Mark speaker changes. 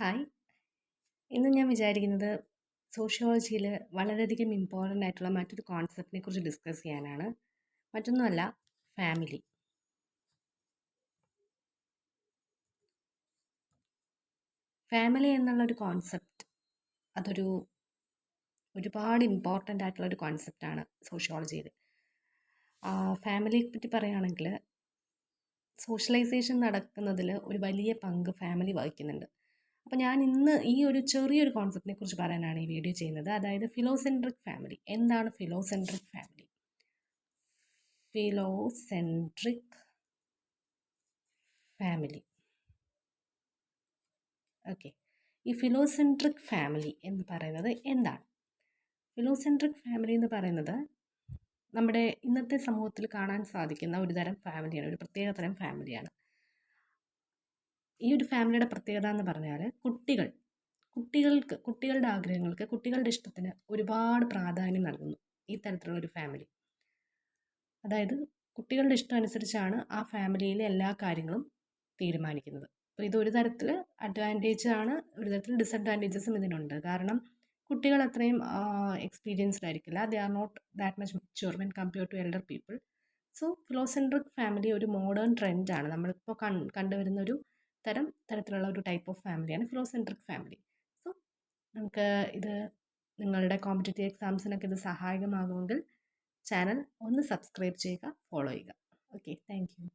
Speaker 1: Hi. ഇന്ന് ഞാൻ വിചാരിക്കുന്നത് സോഷ്യോളജിയിൽ വളരെയധികം ഇമ്പോർട്ടൻ്റ് ആയിട്ടുള്ള മറ്റൊരു കോൺസെപ്റ്റിനെ കുറിച്ച് ഡിസ്കസ് ചെയ്യാനാണ്. മറ്റൊന്നുമല്ല, ഫാമിലി. ഫാമിലി എന്നുള്ളൊരു കോൺസെപ്റ്റ് അതൊരു ഒരുപാട് ഇമ്പോർട്ടൻ്റ് ആയിട്ടുള്ളൊരു കോൺസെപ്റ്റാണ് സോഷ്യോളജിയിൽ. ഫാമിലിയെ പറ്റി പറയുകയാണെങ്കിൽ സോഷ്യലൈസേഷൻ നടക്കുന്നതിൽ ഒരു വലിയ പങ്ക് ഫാമിലി വഹിക്കുന്നുണ്ട്. അപ്പോൾ ഞാൻ ഇന്ന് ഈ ഒരു ചെറിയൊരു കോൺസെപ്റ്റിനെ കുറിച്ച് പറയാനാണ് ഈ വീഡിയോ ചെയ്യുന്നത്. അതായത് ഫിലോസെൻട്രിക് ഫാമിലി. എന്താണ് ഫിലോസെൻട്രിക് ഫാമിലി? ഫിലോസെൻട്രിക് ഫാമിലി. ഓക്കെ, ഈ ഫിലോസെൻട്രിക് ഫാമിലി എന്ന് പറയുന്നത് എന്താണ്? ഫിലോസെൻട്രിക് ഫാമിലി എന്ന് പറയുന്നത് നമ്മുടെ ഇന്നത്തെ സമൂഹത്തിൽ കാണാൻ സാധിക്കുന്ന ഒരു തരം ഫാമിലിയാണ്, ഒരു പ്രത്യേക തരം ഫാമിലിയാണ്. ഈ ഒരു ഫാമിലിയുടെ പ്രത്യേകത എന്ന് പറഞ്ഞാൽ കുട്ടികളുടെ ആഗ്രഹങ്ങൾക്ക്, കുട്ടികളുടെ ഇഷ്ടത്തിന് ഒരുപാട് പ്രാധാന്യം നൽകുന്നു ഈ തരത്തിലുള്ള ഒരു ഫാമിലി. അതായത് കുട്ടികളുടെ ഇഷ്ടം അനുസരിച്ചാണ് ആ ഫാമിലിയിലെ എല്ലാ കാര്യങ്ങളും തീരുമാനിക്കുന്നത്. അപ്പോൾ ഇത് ഒരു തരത്തിൽ അഡ്വാൻറ്റേജ് ആണ്, ഒരു തരത്തിൽ ഡിസഡ്വാൻറ്റേജസും ഇതിനുണ്ട്. കാരണം കുട്ടികൾ അത്രയും എക്സ്പീരിയൻസ്ഡ് ആയിരിക്കില്ല. They are not that much mature when compare to elder people. So filiocentric family ഒരു മോഡേൺ ട്രെൻഡാണ്. നമ്മളിപ്പോൾ കണ്ടുവരുന്ന ഒരു തരത്തിലുള്ള ഒരു ടൈപ്പ് ഓഫ് ഫാമിലിയാണ് ഫിലോസെൻട്രിക് ഫാമിലി. സോ നമുക്ക് ഇത് നിങ്ങളുടെ കോമ്പറ്റേറ്റീവ് എക്സാംസിനൊക്കെ ഇത് സഹായകമാകുമെങ്കിൽ ചാനൽ ഒന്ന് സബ്സ്ക്രൈബ് ചെയ്യുക, ഫോളോ ചെയ്യുക. Okay, thank you.